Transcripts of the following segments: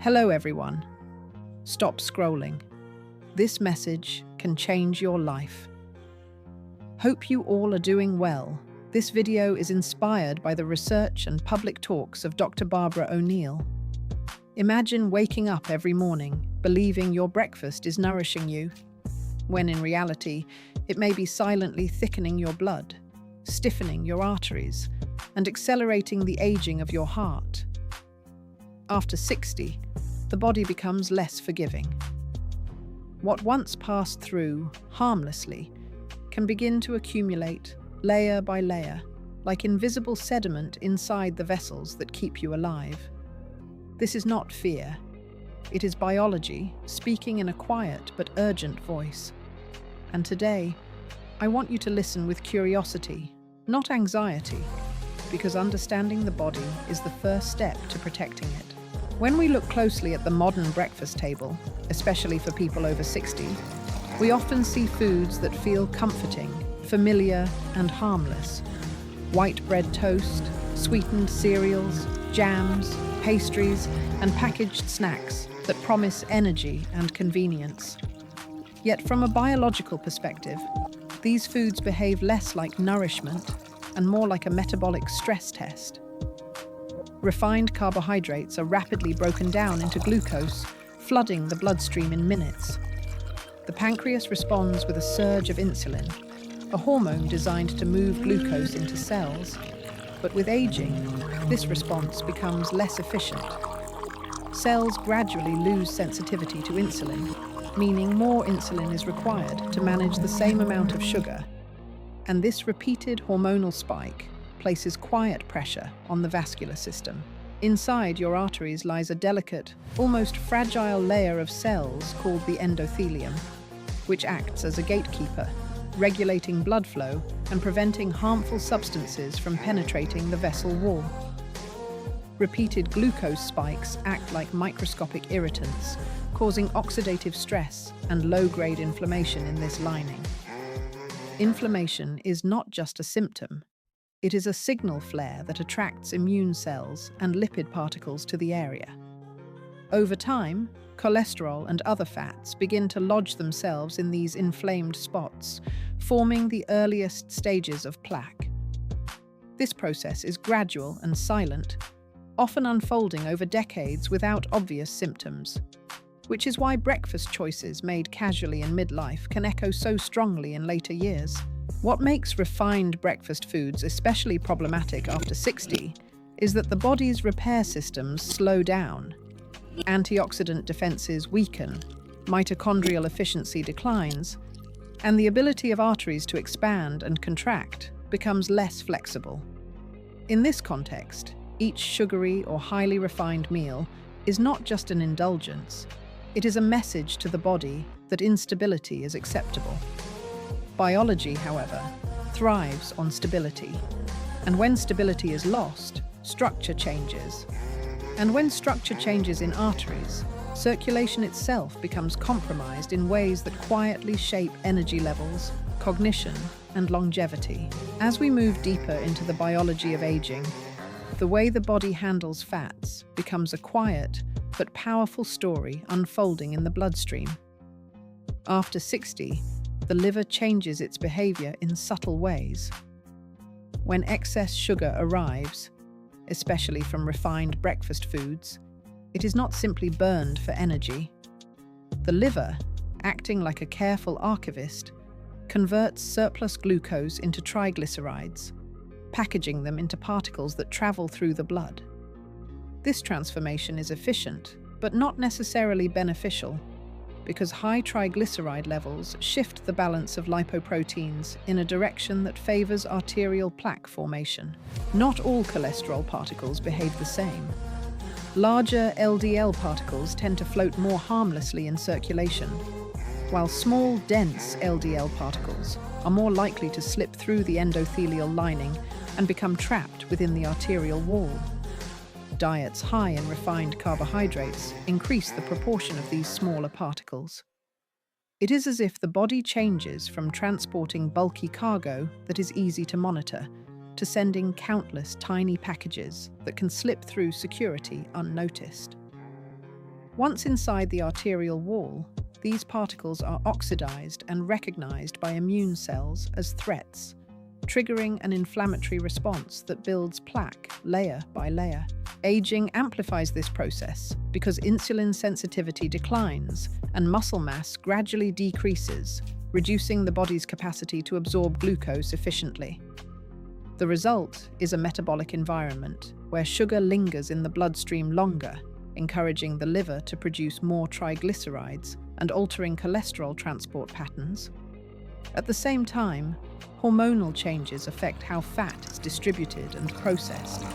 Hello everyone. Stop scrolling. This message can change your life. Hope you all are doing well. This video is inspired by the research and public talks of Dr. Barbara O'Neill. Imagine waking up every morning believing your breakfast is nourishing you, when in reality, it may be silently thickening your blood, stiffening your arteries, and accelerating the aging of your heart. After 60, the body becomes less forgiving. What once passed through harmlessly can begin to accumulate layer by layer, like invisible sediment inside the vessels that keep you alive. This is not fear. It is biology speaking in a quiet but urgent voice. And today, I want you to listen with curiosity, not anxiety, because understanding the body is the first step to protecting it. When we look closely at the modern breakfast table, especially for people over 60, we often see foods that feel comforting, familiar, and harmless. White bread toast, sweetened cereals, jams, pastries, and packaged snacks that promise energy and convenience. Yet from a biological perspective, these foods behave less like nourishment and more like a metabolic stress test. Refined carbohydrates are rapidly broken down into glucose, flooding the bloodstream in minutes. The pancreas responds with a surge of insulin, a hormone designed to move glucose into cells. But with aging, this response becomes less efficient. Cells gradually lose sensitivity to insulin, meaning more insulin is required to manage the same amount of sugar. And this repeated hormonal spike places quiet pressure on the vascular system. Inside your arteries lies a delicate, almost fragile layer of cells called the endothelium, which acts as a gatekeeper, regulating blood flow and preventing harmful substances from penetrating the vessel wall. Repeated glucose spikes act like microscopic irritants, causing oxidative stress and low-grade inflammation in this lining. Inflammation is not just a symptom. It is a signal flare that attracts immune cells and lipid particles to the area. Over time, cholesterol and other fats begin to lodge themselves in these inflamed spots, forming the earliest stages of plaque. This process is gradual and silent, often unfolding over decades without obvious symptoms, which is why breakfast choices made casually in midlife can echo so strongly in later years. What makes refined breakfast foods especially problematic after 60 is that the body's repair systems slow down. Antioxidant defenses weaken, mitochondrial efficiency declines, and the ability of arteries to expand and contract becomes less flexible. In this context, each sugary or highly refined meal is not just an indulgence, it is a message to the body that instability is acceptable. Biology, however, thrives on stability. And when stability is lost, structure changes. And when structure changes in arteries, circulation itself becomes compromised in ways that quietly shape energy levels, cognition, and longevity. As we move deeper into the biology of aging, the way the body handles fats becomes a quiet but powerful story unfolding in the bloodstream. After 60, the liver changes its behavior in subtle ways. When excess sugar arrives, especially from refined breakfast foods, it is not simply burned for energy. The liver, acting like a careful archivist, converts surplus glucose into triglycerides, packaging them into particles that travel through the blood. This transformation is efficient, but not necessarily beneficial, because high triglyceride levels shift the balance of lipoproteins in a direction that favors arterial plaque formation. Not all cholesterol particles behave the same. Larger LDL particles tend to float more harmlessly in circulation, while small, dense LDL particles are more likely to slip through the endothelial lining and become trapped within the arterial wall. Diets high in refined carbohydrates increase the proportion of these smaller particles. It is as if the body changes from transporting bulky cargo that is easy to monitor to sending countless tiny packages that can slip through security unnoticed. Once inside the arterial wall, these particles are oxidized and recognized by immune cells as threats, triggering an inflammatory response that builds plaque layer by layer. Aging amplifies this process because insulin sensitivity declines and muscle mass gradually decreases, reducing the body's capacity to absorb glucose efficiently. The result is a metabolic environment where sugar lingers in the bloodstream longer, encouraging the liver to produce more triglycerides and altering cholesterol transport patterns. At the same time, hormonal changes affect how fat is distributed and processed,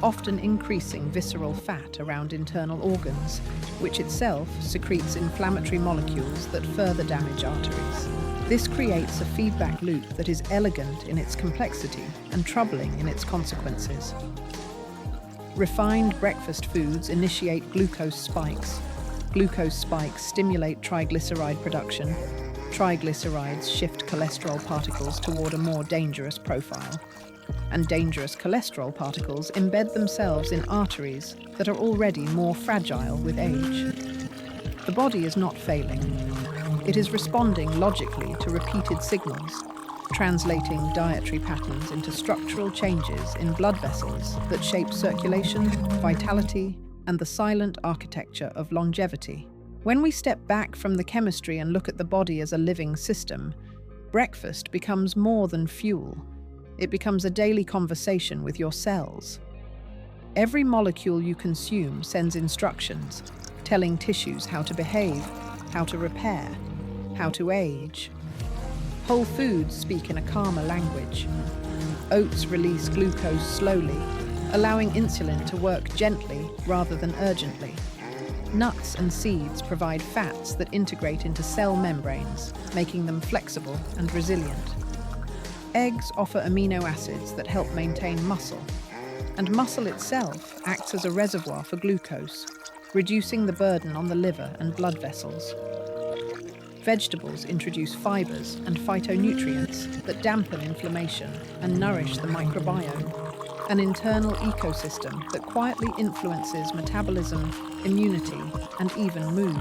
often increasing visceral fat around internal organs, which itself secretes inflammatory molecules that further damage arteries. This creates a feedback loop that is elegant in its complexity and troubling in its consequences. Refined breakfast foods initiate glucose spikes. Glucose spikes stimulate triglyceride production. Triglycerides shift cholesterol particles toward a more dangerous profile. And dangerous cholesterol particles embed themselves in arteries that are already more fragile with age. The body is not failing. It is responding logically to repeated signals, translating dietary patterns into structural changes in blood vessels that shape circulation, vitality, and the silent architecture of longevity. When we step back from the chemistry and look at the body as a living system, breakfast becomes more than fuel. It becomes a daily conversation with your cells. Every molecule you consume sends instructions, telling tissues how to behave, how to repair, how to age. Whole foods speak in a calmer language. Oats release glucose slowly, allowing insulin to work gently rather than urgently. Nuts and seeds provide fats that integrate into cell membranes, making them flexible and resilient. Eggs offer amino acids that help maintain muscle, and muscle itself acts as a reservoir for glucose, reducing the burden on the liver and blood vessels. Vegetables introduce fibers and phytonutrients that dampen inflammation and nourish the microbiome, an internal ecosystem that quietly influences metabolism, immunity, and even mood.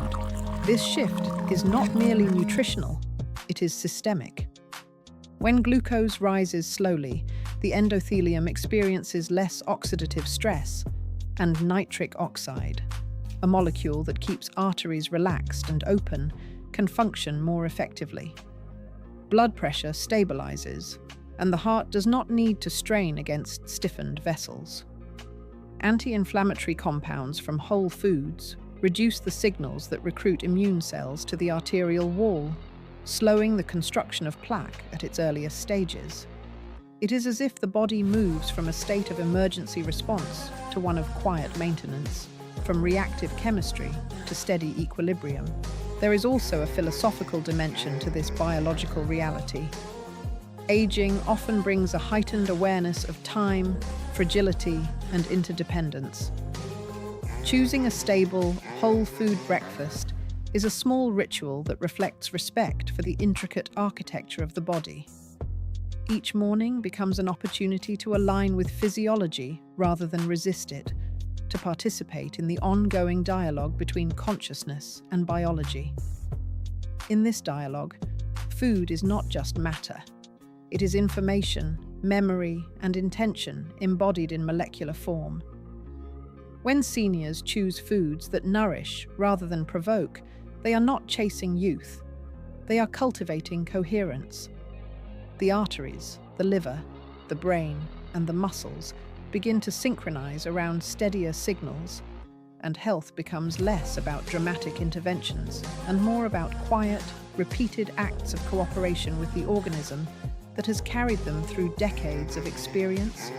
This shift is not merely nutritional, it is systemic. When glucose rises slowly, the endothelium experiences less oxidative stress, and nitric oxide, a molecule that keeps arteries relaxed and open, can function more effectively. Blood pressure stabilizes, and the heart does not need to strain against stiffened vessels. Anti-inflammatory compounds from whole foods reduce the signals that recruit immune cells to the arterial wall, slowing the construction of plaque at its earliest stages. It is as if the body moves from a state of emergency response to one of quiet maintenance, from reactive chemistry to steady equilibrium. There is also a philosophical dimension to this biological reality. Aging often brings a heightened awareness of time, fragility, and interdependence. Choosing a stable, whole food breakfast is a small ritual that reflects respect for the intricate architecture of the body. Each morning becomes an opportunity to align with physiology rather than resist it, to participate in the ongoing dialogue between consciousness and biology. In this dialogue, food is not just matter. It is information, memory, and intention embodied in molecular form. When seniors choose foods that nourish rather than provoke, they are not chasing youth. They are cultivating coherence. The arteries, the liver, the brain, and the muscles begin to synchronize around steadier signals, and health becomes less about dramatic interventions and more about quiet, repeated acts of cooperation with the organism that has carried them through decades of experience,